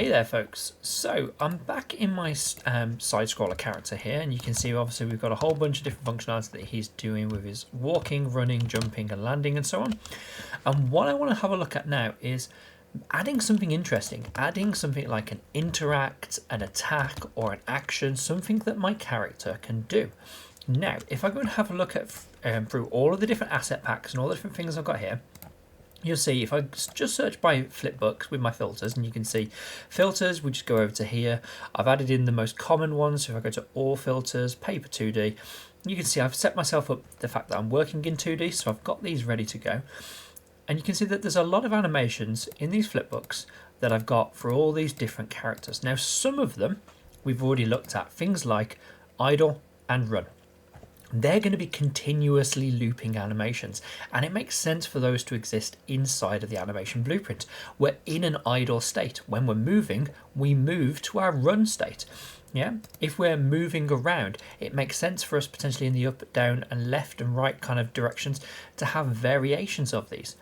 Hey there folks, so I'm back in my side scroller character here, and you can see obviously we've got a whole bunch of different functionality that he's doing with his walking, running, jumping and landing and so on. And what I want to have a look at now is adding something interesting, adding something like an interact, an attack or an action, something that my character can do. Now if I go and have a look at through all of the different asset packs and all the different things I've got here, you'll see if I just search by flipbooks with my filters, and you can see filters, we just go over to here. I've added in the most common ones. So if I go to all filters, paper 2D, you can see I've set myself up the fact that I'm working in 2D, so I've got these ready to go. And you can see that there's a lot of animations in these flipbooks that I've got for all these different characters. Now some of them we've already looked at, things like idle and run. They're going to be continuously looping animations, and it makes sense for those to exist inside of the animation blueprint. We're in an idle state. When we're moving, we move to our run state. Yeah, if we're moving around, it makes sense for us potentially in the up, down and left and right kind of directions to have variations of these.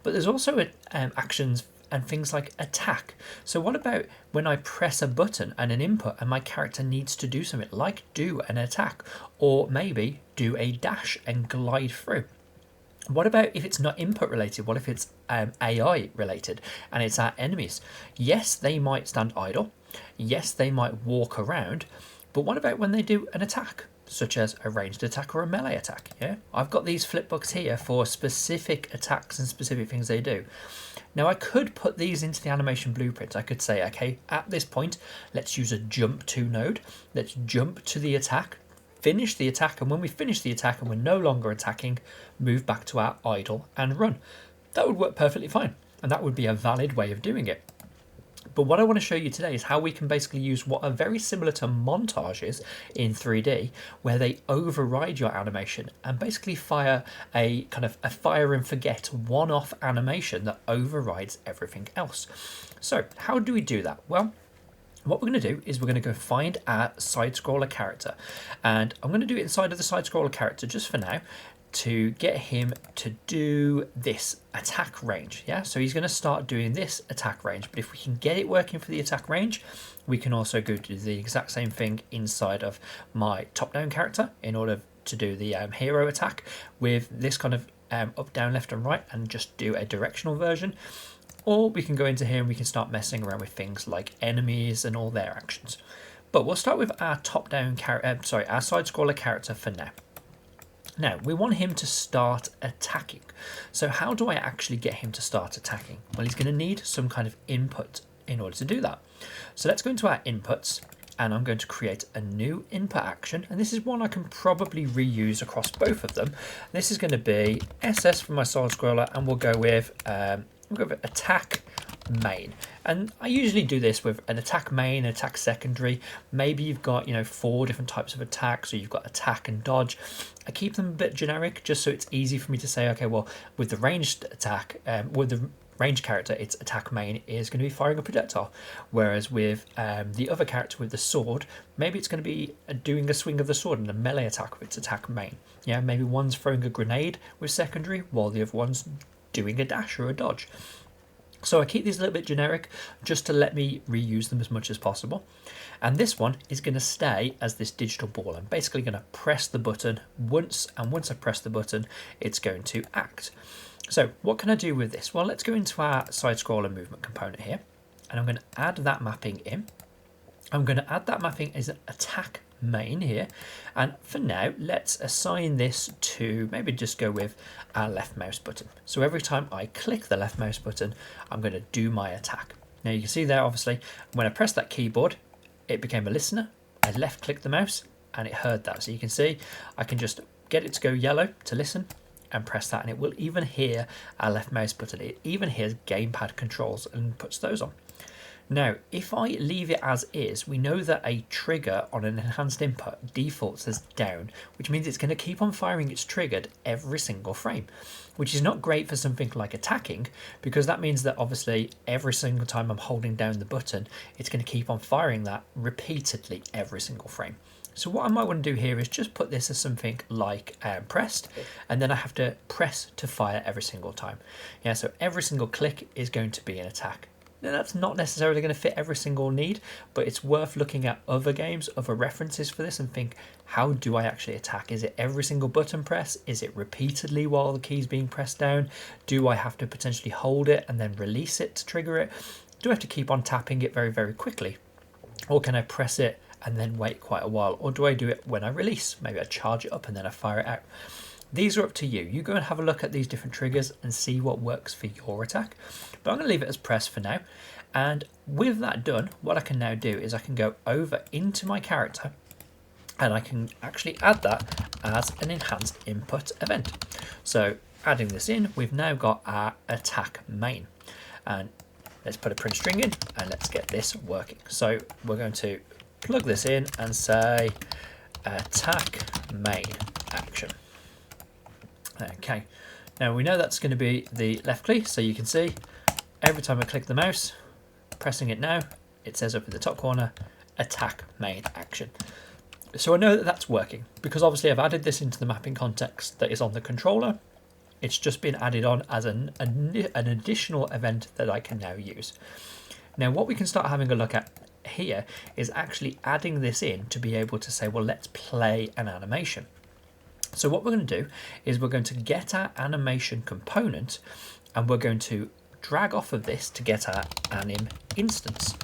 But there's also actions and things like attack. So what about when I press a button and an input and my character needs to do something like do an attack, or maybe do a dash and glide through? What about if it's not input related? What if it's AI related and it's our enemies? Yes, they might stand idle. Yes, they might walk around. But what about when they do an attack, such as a ranged attack or a melee attack? Yeah, I've got these flipbooks here for specific attacks and specific things they do. Now I could put these into the animation blueprint. I could say, okay, at this point, let's use a jump to node. Let's jump to the attack, finish the attack, and when we finish the attack and we're no longer attacking, move back to our idle and run. That would work perfectly fine, and that would be a valid way of doing it. But what I want to show you today is how we can basically use what are very similar to montages in 3D, where they override your animation and basically fire a kind of a fire and forget one-off animation that overrides everything else. So how do we do that? Well, what we're going to do is we're going to go find our side scroller character, and I'm going to do it inside of the side scroller character just for now, to get him to do this attack range. Yeah, so he's going to start doing this attack range, but if we can get it working for the attack range, we can also go do the exact same thing inside of my top down character in order to do the hero attack with this kind of up, down, left and right, and just do a directional version. Or we can go into here and we can start messing around with things like enemies and all their actions. But we'll start with our top down character, our side scroller character for now. Now, we want him to start attacking. So how do I actually get him to start attacking? Well, he's going to need some kind of input in order to do that. So let's go into our inputs, and I'm going to create a new input action. And this is one I can probably reuse across both of them. This is going to be SS for my side scroller, and we'll go with attack main. And I usually do this with an attack main, attack secondary. Maybe you've got 4 different types of attacks, so you've got attack and dodge. I keep them a bit generic just so it's easy for me to say, okay, well, with the ranged attack, with the ranged character, its attack main is going to be firing a projectile, whereas with the other character with the sword, maybe it's going to be doing a swing of the sword and a melee attack with its attack main. Yeah, maybe one's throwing a grenade with secondary while the other one's doing a dash or a dodge. So I keep these a little bit generic just to let me reuse them as much as possible. And this one is going to stay as this digital ball. I'm basically going to press the button once, and once I press the button, it's going to act. So what can I do with this? Well, let's go into our side scroller movement component here, and I'm going to add that mapping in. I'm going to add that mapping as an attack main here, and for now let's assign this to maybe just go with our left mouse button. So every time I click the left mouse button, I'm going to do my attack. Now you can see there, obviously when I pressed that keyboard, it became a listener. I left clicked the mouse and it heard that. So you can see I can just get it to go yellow to listen and press that, and it will even hear our left mouse button. It even hears gamepad controls and puts those on. Now, if I leave it as is, we know that a trigger on an enhanced input defaults as down, which means it's going to keep on firing its triggered every single frame, which is not great for something like attacking, because that means that obviously every single time I'm holding down the button, it's going to keep on firing that repeatedly every single frame. So what I might want to do here is just put this as something like pressed, and then I have to press to fire every single time. Yeah, so every single click is going to be an attack. Now, that's not necessarily going to fit every single need, but it's worth looking at other games, other references for this, and think, how do I actually attack? Is it every single button press? Is it repeatedly while the key's being pressed down? Do I have to potentially hold it and then release it to trigger it? Do I have to keep on tapping it very, very quickly? Or can I press it and then wait quite a while? Or do I do it when I release? Maybe I charge it up and then I fire it out. These are up to you. You go and have a look at these different triggers and see what works for your attack. But I'm going to leave it as press for now. And with that done, what I can now do is I can go over into my character and I can actually add that as an enhanced input event. So adding this in, we've now got our attack main. And let's put a print string in and let's get this working. So we're going to plug this in and say attack main action. Okay, now we know that's going to be the left click, so you can see every time I click the mouse, pressing it now, it says up in the top corner, attack main action. So I know that that's working because obviously I've added this into the mapping context that is on the controller. It's just been added on as an additional event that I can now use. Now what we can start having a look at here is actually adding this in to be able to say, well, let's play an animation. So what we're going to do is we're going to get our animation component and we're going to drag off of this to get our anim instance.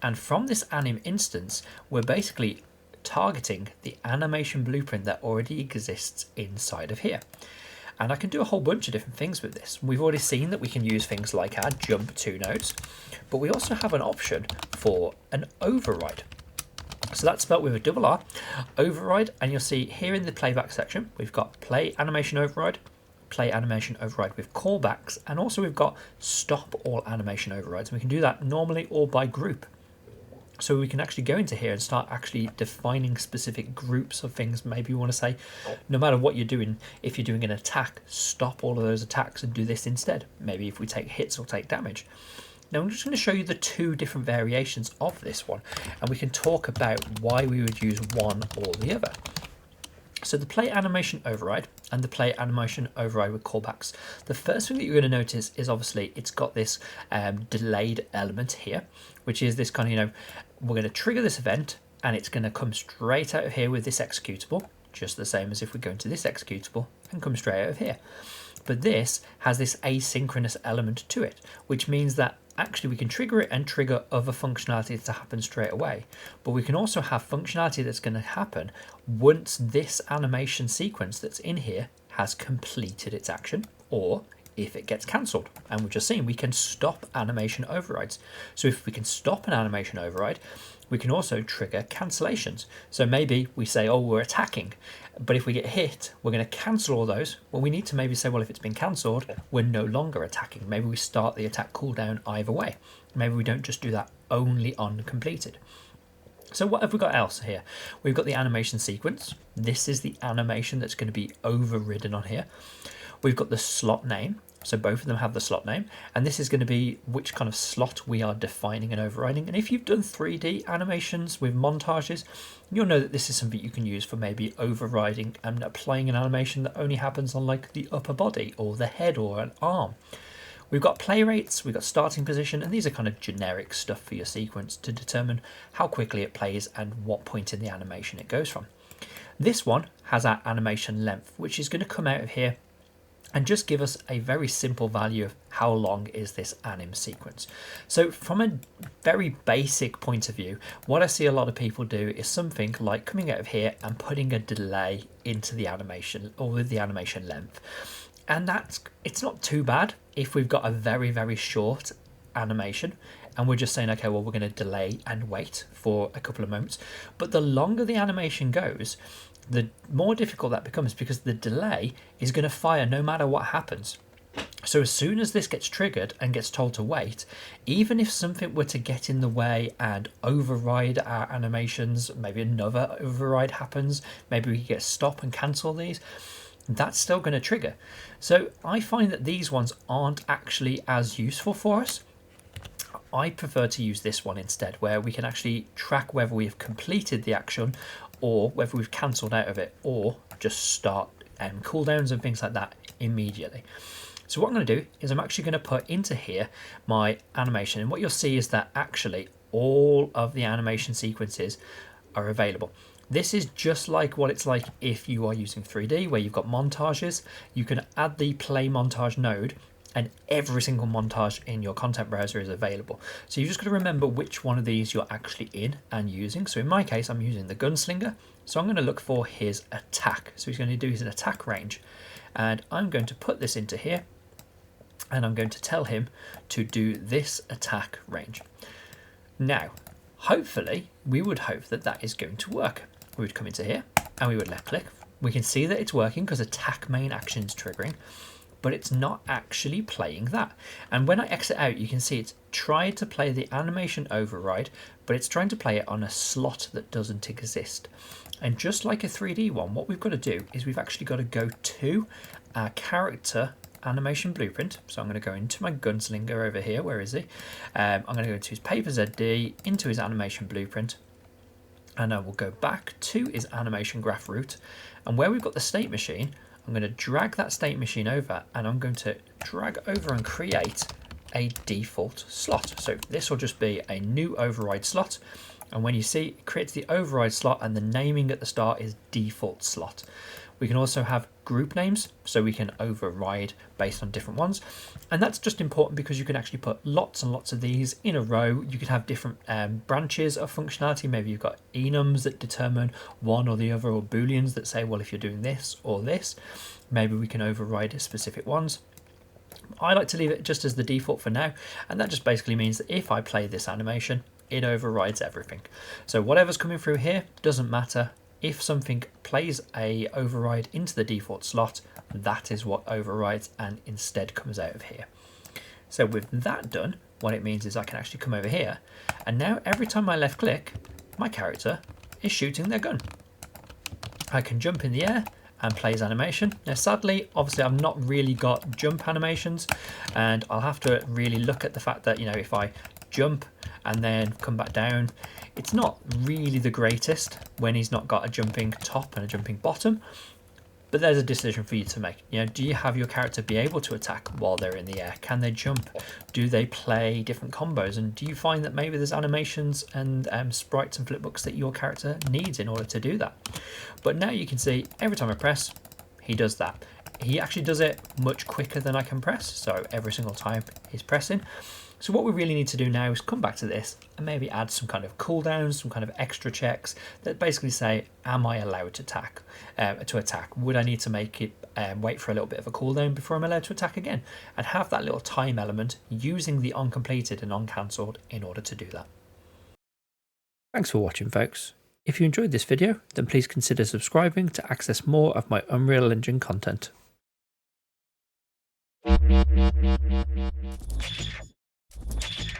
And from this anim instance, we're basically targeting the animation blueprint that already exists inside of here. And I can do a whole bunch of different things with this. We've already seen that we can use things like our jump to nodes, but we also have an option for an override. So that's spelled with a double R, override, and you'll see here in the playback section, we've got play animation override with callbacks, and also we've got stop all animation overrides. And we can do that normally or by group. So we can actually go into here and start actually defining specific groups of things. Maybe you want to say, no matter what you're doing, if you're doing an attack, stop all of those attacks and do this instead. Maybe if we take hits or take damage. Now I'm just going to show you the two different variations of this one, and we can talk about why we would use one or the other. So the play animation override and the play animation override with callbacks. The first thing that you're going to notice is obviously it's got this delayed element here, which is this kind of, we're going to trigger this event and it's going to come straight out of here with this executable, just the same as if we go into this executable and come straight out of here. But this has this asynchronous element to it, which means that actually we can trigger it and trigger other functionality to happen straight away. But we can also have functionality that's going to happen once this animation sequence that's in here has completed its action, or if it gets cancelled. And we've just seen we can stop animation overrides. So if we can stop an animation override, we can also trigger cancellations. So maybe we say, oh, we're attacking, but if we get hit, we're going to cancel all those. Well, we need to maybe say, well, if it's been cancelled, we're no longer attacking. Maybe we start the attack cooldown either way. Maybe we don't just do that only on completed. So what have we got else here? We've got the animation sequence. This is the animation that's going to be overridden on here. We've got the slot name. So both of them have the slot name, and this is going to be which kind of slot we are defining and overriding. And if you've done 3D animations with montages, you'll know that this is something you can use for maybe overriding and applying an animation that only happens on like the upper body or the head or an arm. We've got play rates, we've got starting position, and these are kind of generic stuff for your sequence to determine how quickly it plays and what point in the animation it goes from. This one has our animation length, which is going to come out of here and just give us a very simple value of how long is this anim sequence. So from a very basic point of view, what I see a lot of people do is something like coming out of here and putting a delay into the animation or with the animation length. And it's not too bad if we've got a very, very short animation and we're just saying, okay, well, we're going to delay and wait for a couple of moments. But the longer the animation goes, the more difficult that becomes because the delay is going to fire no matter what happens. So as soon as this gets triggered and gets told to wait, even if something were to get in the way and override our animations, maybe another override happens, maybe we get stop and cancel these, that's still going to trigger. So I find that these ones aren't actually as useful for us. I prefer to use this one instead, where we can actually track whether we've completed the action or whether we've cancelled out of it, or just start cooldowns and things like that immediately. So what I'm going to do is I'm actually going to put into here my animation, and what you'll see is that actually all of the animation sequences are available. This is just like what it's like if you are using 3D, where you've got montages. You can add the play montage node and every single montage in your content browser is available. So you've just got to remember which one of these you're actually in and using. So in my case, I'm using the gunslinger. So I'm going to look for his attack. So he's going to do his attack range. And I'm going to put this into here. And I'm going to tell him to do this attack range. Now, hopefully, we would hope that that is going to work. We would come into here and we would left click. We can see that it's working because attack main action is triggering, but it's not actually playing that. And when I exit out, you can see it's tried to play the animation override, but it's trying to play it on a slot that doesn't exist. And just like a 3D one, what we've got to do is we've actually got to go to our character animation blueprint. So I'm going to go into my gunslinger over here. Where is he? I'm going to go into his paper ZD, into his animation blueprint, and I will go back to his animation graph root. And where we've got the state machine, I'm going to drag that state machine over, and I'm going to drag over and create a default slot. So this will just be a new override slot. And when you see it creates the override slot, and the naming at the start is default slot. We can also have group names, so we can override based on different ones. And that's just important because you can actually put lots and lots of these in a row. You could have different branches of functionality. Maybe you've got enums that determine one or the other, or booleans that say, well, if you're doing this or this, maybe we can override specific ones. I like to leave it just as the default for now, and that just basically means that if I play this animation, it overrides everything. So whatever's coming through here doesn't matter. If something plays a override into the default slot, that is what overrides and instead comes out of here. So with that done, what it means is I can actually come over here, and now every time I left click, my character is shooting their gun. I can jump in the air and play his animation. Now sadly, obviously I've not really got jump animations, and I'll have to really look at the fact that, you know, if I jump and then come back down, it's not really the greatest when he's not got a jumping top and a jumping bottom. But there's a decision for you to make. You know, do you have your character be able to attack while they're in the air? Can they jump? Do they play different combos? And do you find that maybe there's animations and sprites and flipbooks that your character needs in order to do that? But now you can see every time I press, he does that. He actually does it much quicker than I can press. So every single time he's pressing. So what we really need to do now is come back to this and maybe add some kind of cooldowns, some kind of extra checks that basically say, am I allowed to attack? Would I need to make it wait for a little bit of a cooldown before I'm allowed to attack again? And have that little time element using the onCompleted and onCancelled in order to do that. Thanks for watching, folks. If you enjoyed this video, then please consider subscribing to access more of my Unreal Engine content.